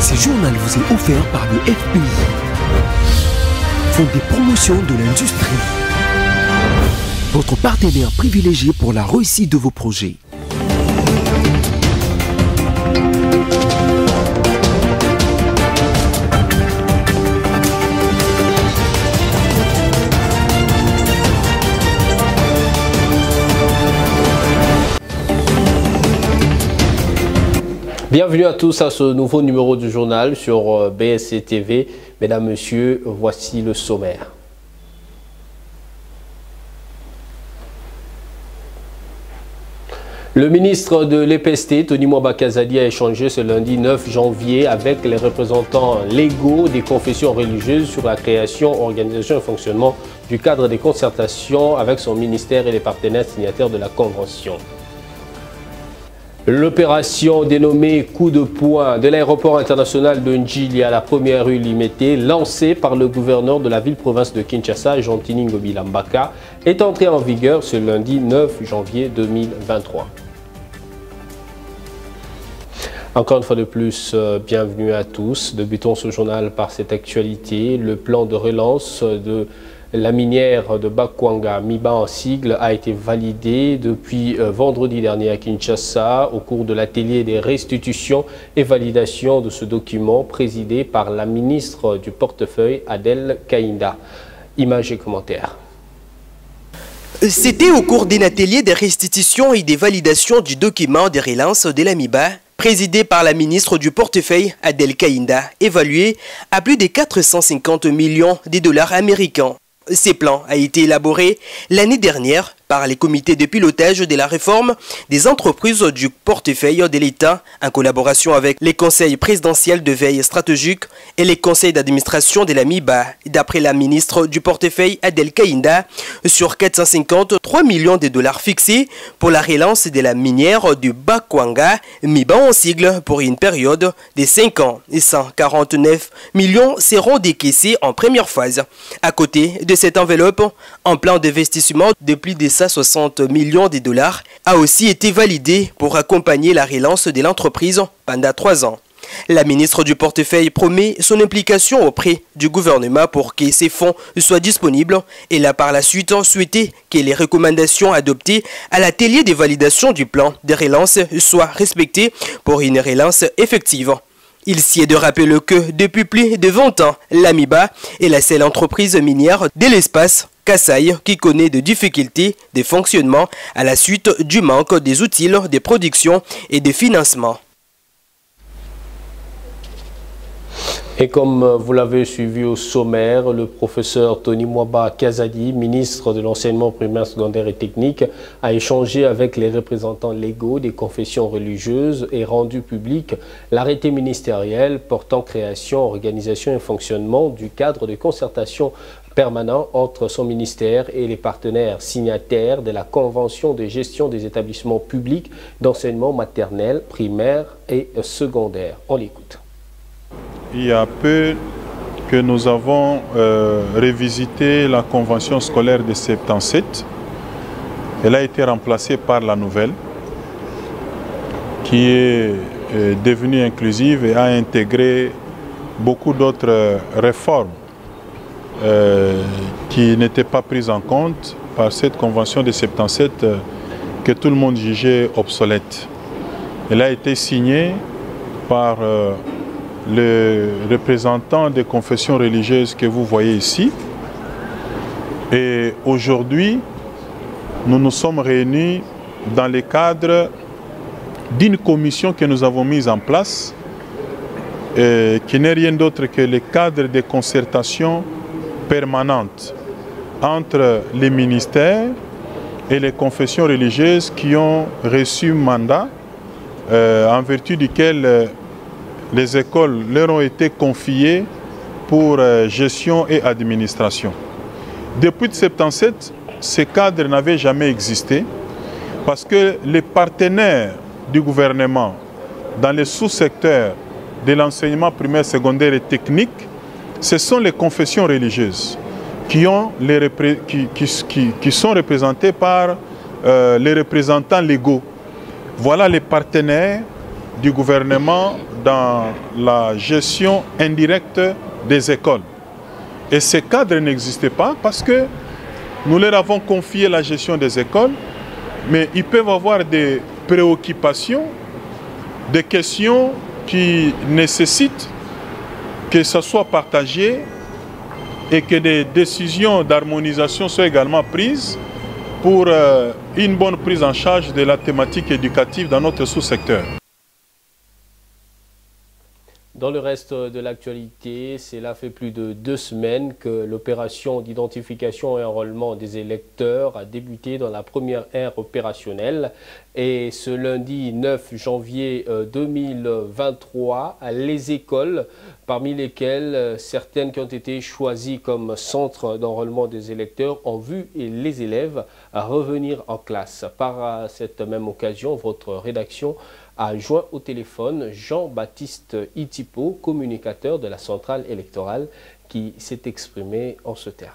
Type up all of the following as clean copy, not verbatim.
Ce journal vous est offert par le FPI, Fonds des promotions de l'industrie, votre partenaire privilégié pour la réussite de vos projets. Bienvenue à tous à ce nouveau numéro du journal sur BSC TV. Mesdames, Messieurs, voici le sommaire. Le ministre de l'EPST, Tony Mwaba Kazadi, a échangé ce lundi 9 janvier avec les représentants légaux des confessions religieuses sur la création, organisation et fonctionnement du cadre des concertations avec son ministère et les partenaires signataires de la Convention. L'opération dénommée Coup de poing de l'aéroport international de Njili à la première rue Limete, lancée par le gouverneur de la ville-province de Kinshasa, Jean-Tini Ngobila Mbaka, est entrée en vigueur ce lundi 9 janvier 2023. Encore une fois de plus, bienvenue à tous. Débutons ce journal par cette actualité. Le plan de relance de la minière de Bakwanga, MIBA en sigle, a été validé depuis vendredi dernier à Kinshasa au cours de l'atelier des restitutions et validations de ce document présidé par la ministre du portefeuille Adel Kainda. Images et commentaires. C'était au cours d'un atelier des restitutions et des validations du document de relance de la MIBA, présidé par la ministre du portefeuille Adel Kainda, évalué à plus de 450 millions de dollars américains. Ce plan a été élaboré l'année dernière par les comités de pilotage de la réforme des entreprises du portefeuille de l'État en collaboration avec les conseils présidentiels de veille stratégique et les conseils d'administration de la MIBA. D'après la ministre du portefeuille Adel Kainda, sur 453 millions de dollars fixés pour la relance de la minière du Bakwanga, MIBA en sigle pour une période de 5 ans et 149 millions seront décaissés en première phase. À côté de cette enveloppe, un plan d'investissement de plus de 160 millions de dollars a aussi été validé pour accompagner la relance de l'entreprise pendant 3 ans. La ministre du portefeuille promet son implication auprès du gouvernement pour que ces fonds soient disponibles. Elle a par la suite souhaité que les recommandations adoptées à l'atelier de validation du plan de relance soient respectées pour une relance effective. Il s'y est de rappeler que depuis plus de 20 ans, la MIBA est la seule entreprise minière de l'espace Kasaï qui connaît de difficultés de fonctionnement à la suite du manque des outils de production et de financement. Et comme vous l'avez suivi au sommaire, le professeur Tony Mwaba Kazadi, ministre de l'enseignement primaire, secondaire et technique, a échangé avec les représentants légaux des confessions religieuses et rendu public l'arrêté ministériel portant création, organisation et fonctionnement du cadre de concertation permanent entre son ministère et les partenaires signataires de la Convention de gestion des établissements publics d'enseignement maternel, primaire et secondaire. On l'écoute. Il y a peu que nous avons révisité la convention scolaire de 77. Elle a été remplacée par la nouvelle, qui est devenue inclusive et a intégré beaucoup d'autres réformes qui n'étaient pas prises en compte par cette convention de 77 que tout le monde jugeait obsolète. Elle a été signée par le représentant des confessions religieuses que vous voyez ici. Et aujourd'hui, nous nous sommes réunis dans le cadre d'une commission que nous avons mise en place, qui n'est rien d'autre que le cadre de concertation permanente entre les ministères et les confessions religieuses qui ont reçu mandat en vertu duquel les écoles leur ont été confiées pour gestion et administration. Depuis 1977, ce cadre n'avait jamais existé parce que les partenaires du gouvernement dans les sous-secteurs de l'enseignement primaire, secondaire et technique, ce sont les confessions religieuses qui sont représentées par les représentants légaux. Voilà les partenaires du gouvernement dans la gestion indirecte des écoles. Et ces cadres n'existaient pas parce que nous leur avons confié la gestion des écoles, mais ils peuvent avoir des préoccupations, des questions qui nécessitent que ça soit partagé et que des décisions d'harmonisation soient également prises pour une bonne prise en charge de la thématique éducative dans notre sous-secteur. Dans le reste de l'actualité, cela fait plus de 2 semaines que l'opération d'identification et enrôlement des électeurs a débuté dans la première ère opérationnelle. Et ce lundi 9 janvier 2023, les écoles, parmi lesquelles certaines qui ont été choisies comme centre d'enrôlement des électeurs, ont vu les élèves à revenir en classe. Par cette même occasion, votre rédaction a joint au téléphone Jean-Baptiste Itipo, communicateur de la centrale électorale, qui s'est exprimé en ce terme.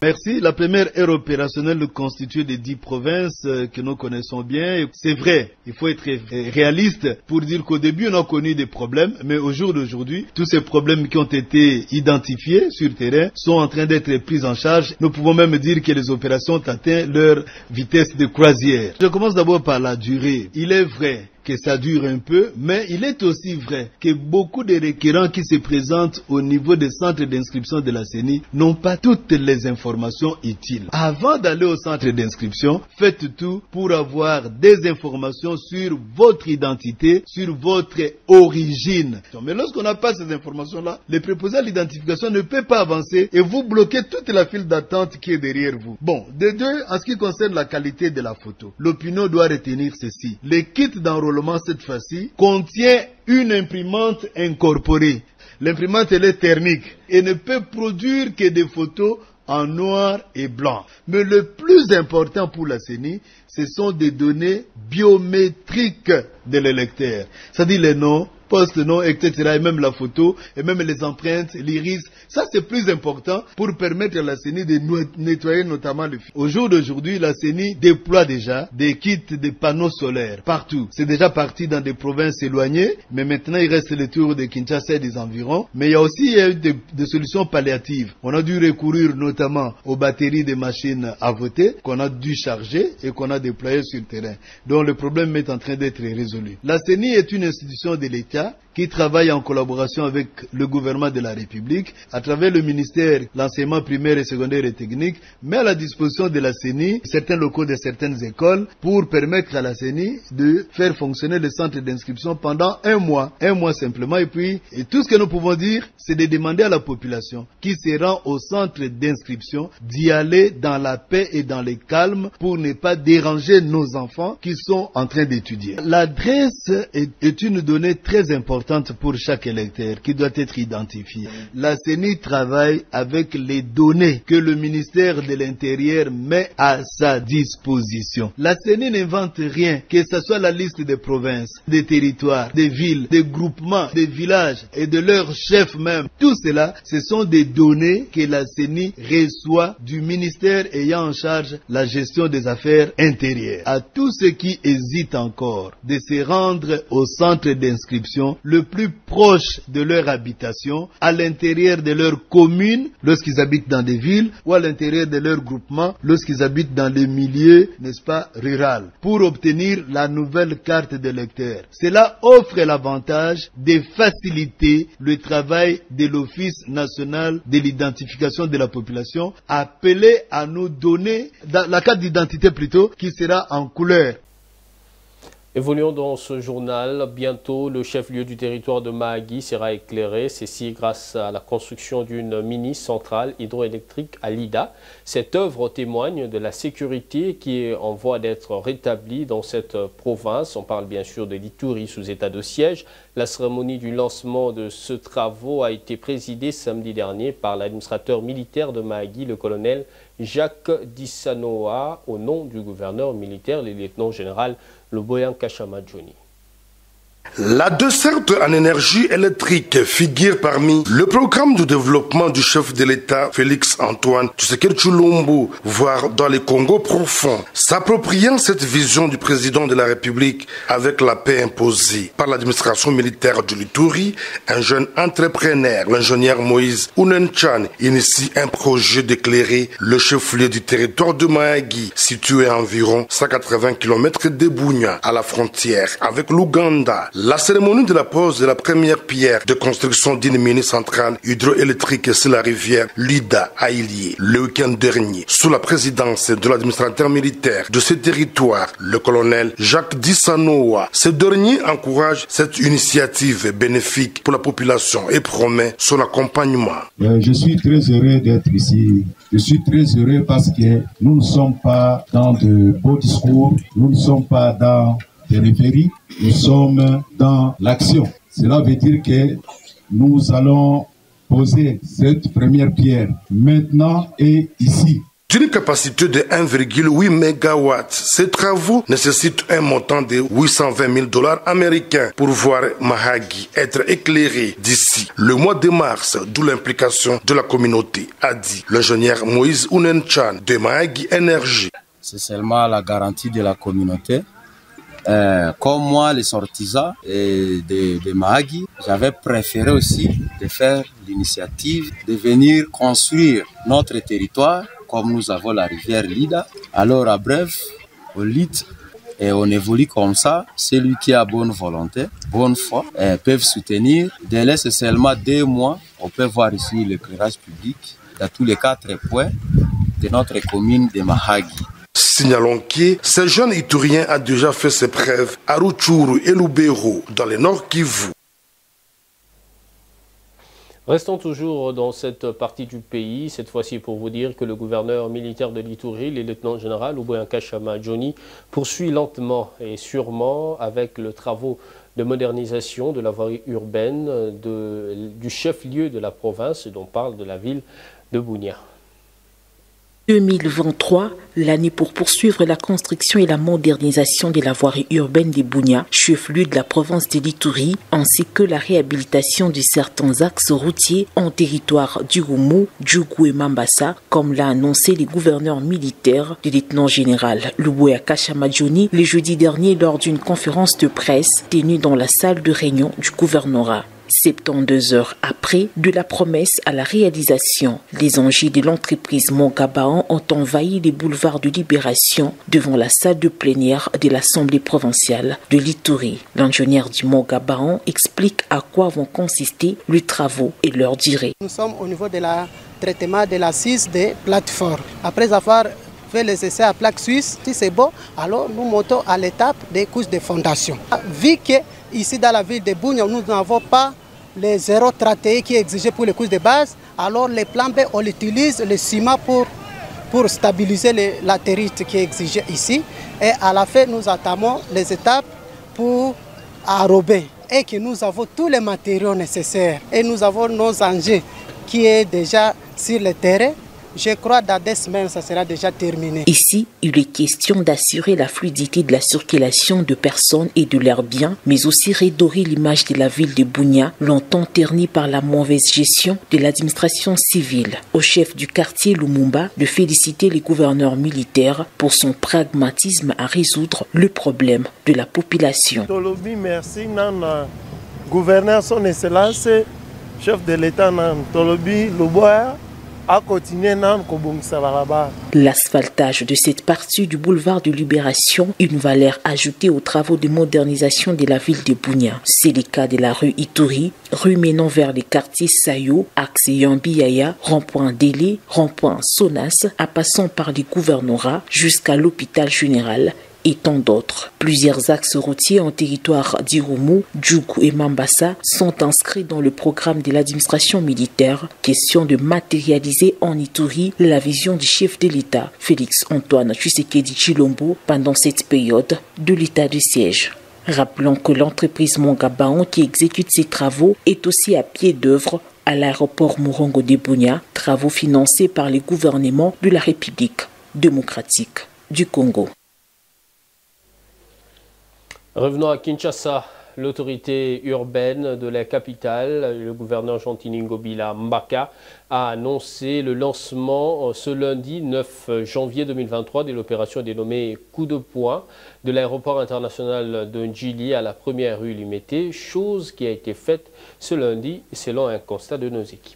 Merci. La première ère opérationnelle constituée des 10 provinces que nous connaissons bien. C'est vrai, il faut être réaliste pour dire qu'au début on a connu des problèmes, mais au jour d'aujourd'hui, tous ces problèmes qui ont été identifiés sur terrain sont en train d'être pris en charge. Nous pouvons même dire que les opérations ont atteint leur vitesse de croisière. Je commence d'abord par la durée. Il est vrai que ça dure un peu, mais il est aussi vrai que beaucoup de requérants qui se présentent au niveau des centres d'inscription de la CENI n'ont pas toutes les informations utiles. Avant d'aller au centre d'inscription, faites tout pour avoir des informations sur votre identité, sur votre origine. Mais lorsqu'on n'a pas ces informations-là, le préposé à l'identification ne peut pas avancer et vous bloquez toute la file d'attente qui est derrière vous. Bon, de deux, en ce qui concerne la qualité de la photo, l'opinion doit retenir ceci. Les kits d'enrôlement cette fois-ci contient une imprimante incorporée. L'imprimante elle est thermique et ne peut produire que des photos en noir et blanc. Mais le plus important pour la CENI, ce sont des données biométriques de l'électeur. C'est-à-dire les noms, post-nom, etc. et même la photo, et même les empreintes, l'iris. Ça, c'est plus important pour permettre à la CENI de nettoyer notamment le fil. Au jour d'aujourd'hui, la CENI déploie déjà des kits de panneaux solaires partout. C'est déjà parti dans des provinces éloignées, mais maintenant il reste le tour de Kinshasa et des environs. Mais il y a aussi des solutions palliatives. On a dû recourir notamment aux batteries des machines à voter qu'on a dû charger et qu'on a déployées sur le terrain. Donc le problème est en train d'être résolu. La CENI est une institution de l'État qui travaille en collaboration avec le gouvernement de la République à travers le ministère de l'enseignement primaire et secondaire et technique, met à la disposition de la CENI certains locaux de certaines écoles pour permettre à la CENI de faire fonctionner le centre d'inscription pendant un mois simplement. Et puis, tout ce que nous pouvons dire, c'est de demander à la population qui se rend au centre d'inscription d'y aller dans la paix et dans le calme pour ne pas déranger nos enfants qui sont en train d'étudier. L'adresse est une donnée très importante pour chaque électeur qui doit être identifié. La CENI travaille avec les données que le ministère de l'Intérieur met à sa disposition. La CENI n'invente rien, que ce soit la liste des provinces, des territoires, des villes, des groupements, des villages et de leurs chefs même. Tout cela, ce sont des données que la CENI reçoit du ministère ayant en charge la gestion des affaires intérieures. À tous ceux qui hésitent encore de se rendre au centre d'inscription, le plus proche de leur habitation, à l'intérieur de leur commune, lorsqu'ils habitent dans des villes, ou à l'intérieur de leur groupement, lorsqu'ils habitent dans les milieux, n'est-ce pas, rural, pour obtenir la nouvelle carte d'électeur. Cela offre l'avantage de faciliter le travail de l'Office national de l'identification de la population, appelé à nous donner la carte d'identité plutôt, qui sera en couleur. Évoluons dans ce journal. Bientôt, le chef-lieu du territoire de Mahagi sera éclairé. Ceci grâce à la construction d'une mini-centrale hydroélectrique à Lida. Cette œuvre témoigne de la sécurité qui est en voie d'être rétablie dans cette province. On parle bien sûr de l'Ituri sous état de siège. La cérémonie du lancement de ce travaux a été présidée samedi dernier par l'administrateur militaire de Mahagi, le colonel Jacques Dissanoa, au nom du gouverneur militaire, le lieutenant-général Loboyan Kachama Johnny. La desserte en énergie électrique figure parmi le programme de développement du chef de l'État Félix-Antoine Tshisekedi Tshilombo, voire dans les Congo profonds, s'appropriant cette vision du président de la République avec la paix imposée par l'administration militaire de l'Ituri. Un jeune entrepreneur, l'ingénieur Moïse Ounenchan, initie un projet d'éclairer le chef-lieu du territoire de Mahagi, situé à environ 180 km de Bunia, à la frontière avec l'Ouganda. La cérémonie de la pose de la première pierre de construction d'une mini-centrale hydroélectrique sur la rivière Lida à Ilié, le week-end dernier, sous la présidence de l'administrateur militaire de ce territoire, le colonel Jacques Dissanoa. Ce dernier encourage cette initiative bénéfique pour la population et promet son accompagnement. Je suis très heureux d'être ici. Je suis très heureux parce que nous ne sommes pas dans de beaux discours, nous ne sommes pas dans périphérie, nous sommes dans l'action. Cela veut dire que nous allons poser cette première pierre maintenant et ici. D'une capacité de 1,8 MW, ces travaux nécessitent un montant de 820 000 $ américains pour voir Mahagi être éclairé d'ici le mois de mars, d'où l'implication de la communauté, a dit l'ingénieur Moïse Ounenchan de Mahagi Énergie. C'est seulement la garantie de la communauté. Comme moi, les sortisans de Mahagi, j'avais préféré aussi de faire l'initiative de venir construire notre territoire comme nous avons la rivière Lida. Alors à bref, on lutte et on évolue comme ça. Celui qui a bonne volonté, bonne foi, peuvent soutenir. Dès c'est seulement 2 mois, on peut voir ici l'éclairage public dans tous les 4 points de notre commune de Mahagi. Signalons que ce jeune Iturien a déjà fait ses preuves à Rutshuru et Lubero, dans le Nord Kivu. Restons toujours dans cette partie du pays, cette fois-ci pour vous dire que le gouverneur militaire de l'Ituri, le lieutenant-général Uboyanka Chama Johnny, poursuit lentement et sûrement avec le travaux de modernisation de la voirie urbaine du chef-lieu de la province, dont parle de la ville de Bunia. 2023, l'année pour poursuivre la construction et la modernisation de la voirie urbaine de Bunia, chef-lieu de la province de l'Ituri, ainsi que la réhabilitation de certains axes routiers en territoire d'Irumu, Djougou et Mambasa, comme l'a annoncé le gouverneur militaire du lieutenant-général Uboyanka Chama Johnny le jeudi dernier lors d'une conférence de presse tenue dans la salle de réunion du gouvernorat. 72 heures après, de la promesse à la réalisation, les engins de l'entreprise Mongabaon ont envahi les boulevards de Libération devant la salle de plénière de l'Assemblée provinciale de l'Ituri. L'ingénieur du Mongabaon explique à quoi vont consister les travaux et leur durée. Nous sommes au niveau de la traitement de l'assise des plateformes. Après avoir fait les essais à plaque suisse, si c'est bon, alors nous montons à l'étape des couches de fondation. Vu que ici dans la ville de Bunia, nous n'avons pas les 0,31 qui est exigé pour les couches de base, alors les plans B, on utilise le ciment pour stabiliser la territoire qui est exigé ici. Et à la fin, nous entamons les étapes pour arrober. Et que nous avons tous les matériaux nécessaires. Et nous avons nos engins qui est déjà sur le terrain. Je crois que dans 2 semaines, ça sera déjà terminé. Ici, il est question d'assurer la fluidité de la circulation de personnes et de leurs biens, mais aussi redorer l'image de la ville de Bunia, longtemps ternie par la mauvaise gestion de l'administration civile. Au chef du quartier Lumumba de féliciter les gouverneurs militaires pour son pragmatisme à résoudre le problème de la population. Tolobi, merci, gouverneur son excellence, chef de l'État, Tolobi, Luboya. L'asphaltage de cette partie du boulevard de Libération, une valeur ajoutée aux travaux de modernisation de la ville de Bunia. C'est le cas de la rue Ituri, rue menant vers les quartiers Sayo, axe Yambi-Yaya, rond-point Délé, rond-point Sonas, en passant par les gouvernorats jusqu'à l'hôpital général et tant d'autres. Plusieurs axes routiers en territoire d'Irumu, Djougou et Mambasa sont inscrits dans le programme de l'administration militaire. Question de matérialiser en Ituri la vision du chef de l'État, Félix-Antoine Tshisekedi Tshilombo, pendant cette période de l'état de siège. Rappelons que l'entreprise Mongabaon qui exécute ces travaux est aussi à pied d'œuvre à l'aéroport Murongo de Bunia, travaux financés par les gouvernements de la République démocratique du Congo. Revenons à Kinshasa. l'autorité urbaine de la capitale, le gouverneur Jean-Tini Ngobila Mbaka, a annoncé le lancement ce lundi 9 janvier 2023 de l'opération dénommée Coup de poing de l'aéroport international de Ndjili à la première rue Limité, chose qui a été faite ce lundi selon un constat de nos équipes.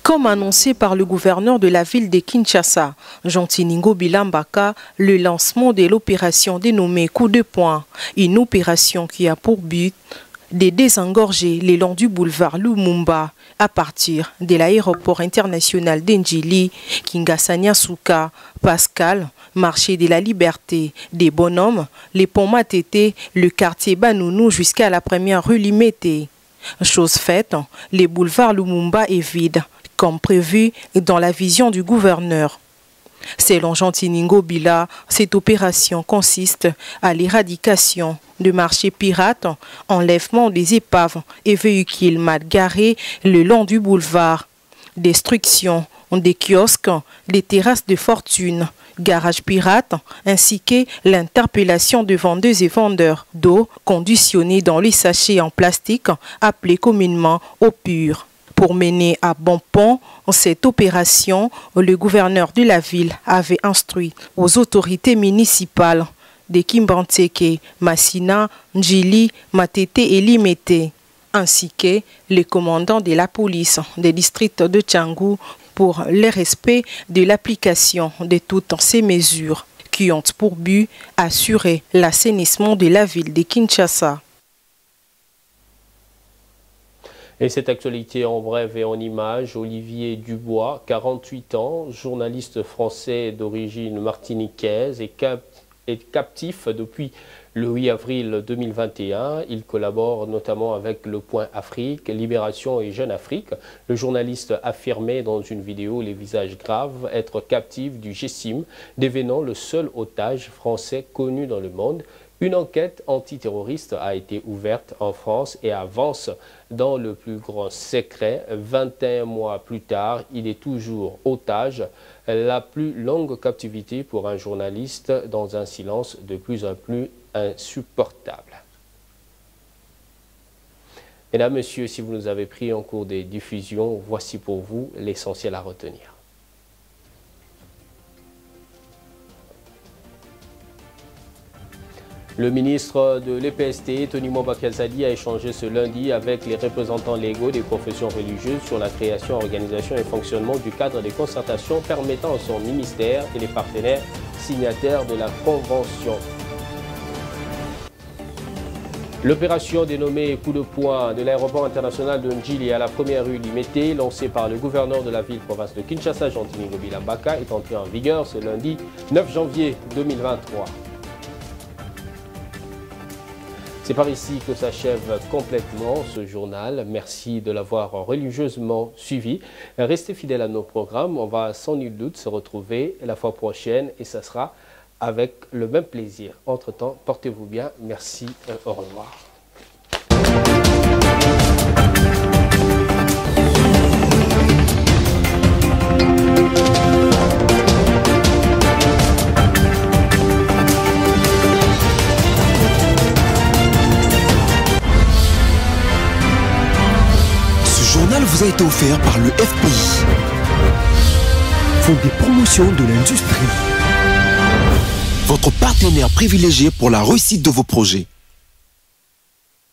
Comme annoncé par le gouverneur de la ville de Kinshasa, Jean-Tini Ngobila Mbaka, le lancement de l'opération dénommée Coup de poing, une opération qui a pour but de désengorger le long du boulevard Lumumba à partir de l'aéroport international d'Ndjili, Kingasania Souka, Pascal, marché de la Liberté, des Bonhommes, les ponts Matete, le quartier Banounou jusqu'à la première rue Limité. Chose faite, le boulevard Lumumba est vide, comme prévu dans la vision du gouverneur. Selon Jean-Tini Ngobila, cette opération consiste à l'éradication de marchés pirates, enlèvement des épaves et véhicules mal garés le long du boulevard, destruction des kiosques, des terrasses de fortune, garages pirates, ainsi que l'interpellation de vendeuses et vendeurs d'eau conditionnés dans les sachets en plastique appelés communément eau pure. Pour mener à bon pont cette opération, le gouverneur de la ville avait instruit aux autorités municipales de Kimbanteke, Massina, Ndjili, Matete et Limete, ainsi que les commandants de la police des districts de Tchangou pour le respect de l'application de toutes ces mesures qui ont pour but assurer l'assainissement de la ville de Kinshasa. Et cette actualité en bref et en images, Olivier Dubois, 48 ans, journaliste français d'origine martiniquaise et captif depuis le 8 avril 2021. Il collabore notamment avec Le Point Afrique, Libération et Jeune Afrique. Le journaliste affirmait dans une vidéo les visages graves être captif du GSIM, devenant le seul otage français connu dans le monde. Une enquête antiterroriste a été ouverte en France et avance dans le plus grand secret. 21 mois plus tard, il est toujours otage, la plus longue captivité pour un journaliste dans un silence de plus en plus insupportable. Mesdames, Messieurs, si vous nous avez pris en cours des diffusions, voici pour vous l'essentiel à retenir. Le ministre de l'EPST, Tony Mwamba Kiazadi, a échangé ce lundi avec les représentants légaux des professions religieuses sur la création, organisation et fonctionnement du cadre des concertations permettant à son ministère et les partenaires signataires de la Convention. L'opération dénommée Coup de poing de l'aéroport international de Ndjili à la première rue Limete, lancée par le gouverneur de la ville-province de Kinshasa, Jean-Tini Ngobila Mbaka, est entrée en vigueur ce lundi 9 janvier 2023. C'est par ici que s'achève complètement ce journal. Merci de l'avoir religieusement suivi. Restez fidèles à nos programmes. On va sans nul doute se retrouver la fois prochaine et ça sera avec le même plaisir. Entre-temps, portez-vous bien. Merci et au revoir. Ce journal vous a été offert par le FPI, Fonds des promotions de l'industrie, votre partenaire privilégié pour la réussite de vos projets.